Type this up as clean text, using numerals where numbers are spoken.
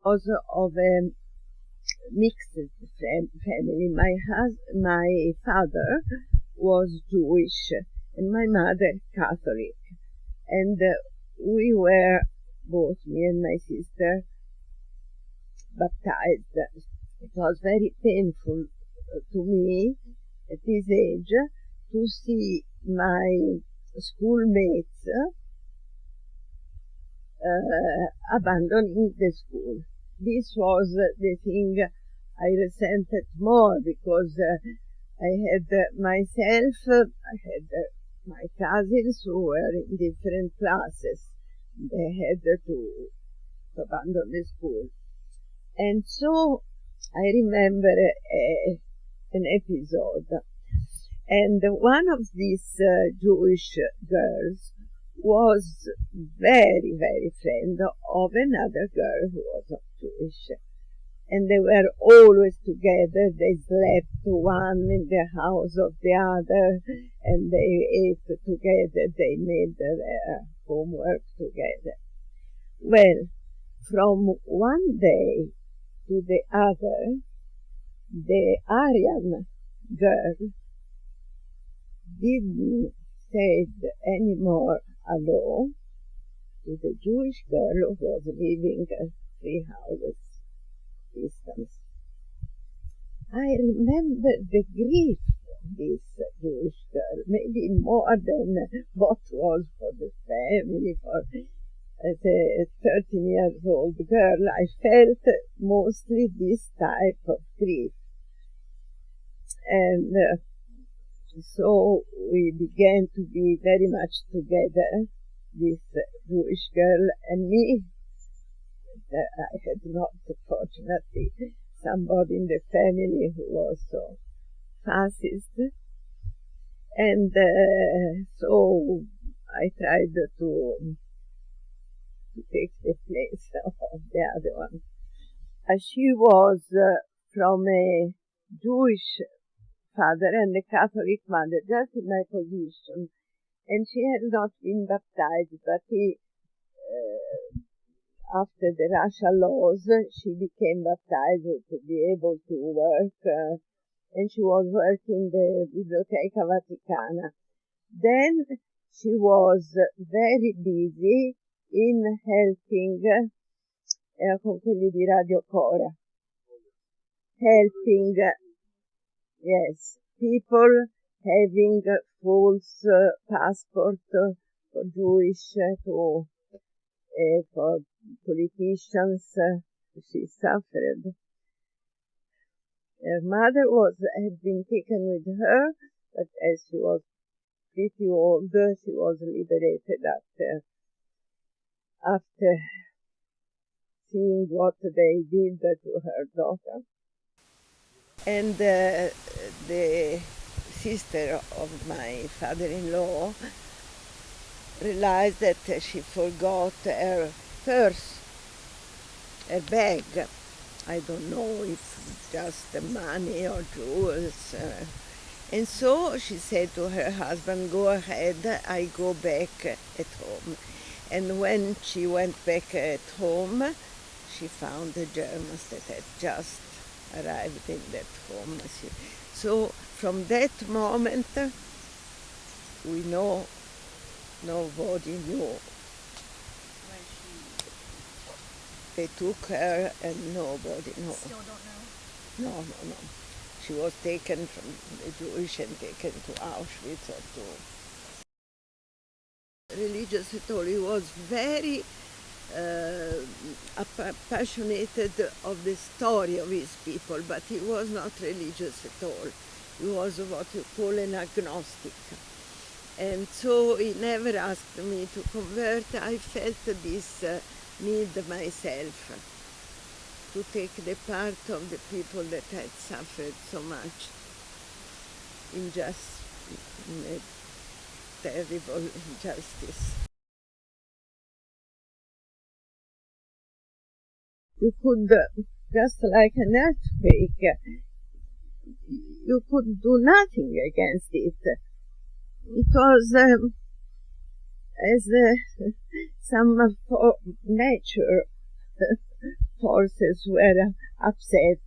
was of a mixed family. My father was Jewish and my mother Catholic, and we were, both me and my sister, baptized. It was very painful to me at this age to see my schoolmates abandoning the school. This was the thing I resented more, because I had my cousins who were in different classes. They had to abandon the school. And so I remember an episode. And one of these Jewish girls was very, very friend of another girl who was not Jewish. And they were always together. They slept one in the house of the other, and they ate together. They made their homework together. Well, from one day to the other, the Aryan girl didn't say any more hello to the Jewish girl who was living 3 houses distance. I remember the grief of this Jewish girl, maybe more than what was for the family. For as a 13-year-old girl, I felt mostly this type of grief. And so we began to be very much together, this Jewish girl and me. I had not, fortunately, somebody in the family who was so fascist. And so I tried to take the place of the other one. She was from a Jewish father and a Catholic mother, just in my position. And she had not been baptized, but after the Russia laws, she became baptized to be able to work, and she was working the Biblioteca Vaticana. Then she was very busy in helping, con quelli di Radio Cora, helping, yes, people having false passport for Jewish, for politicians. She suffered. Her mother had been taken with her, but as she was pretty old, she was liberated after seeing what they did to her daughter. And the sister of my father-in-law realized that she forgot her purse, her bag. I don't know if just money or jewels. And so she said to her husband, "Go ahead, I go back at home." And when she went back at home, she found the Germans that had just arrived in that home. So from that moment, we know nobody knew. They took her and nobody knew. Still don't know? No. She was taken from the Jewish and taken to Auschwitz or to religious at all. He was very passionate of the story of his people, but he was not religious at all. He was what you call an agnostic. And so he never asked me to convert. I felt this need myself to take the part of the people that had suffered so much in a terrible injustice. You could, just like an earthquake, you could do nothing against it. It was as some nature forces were upset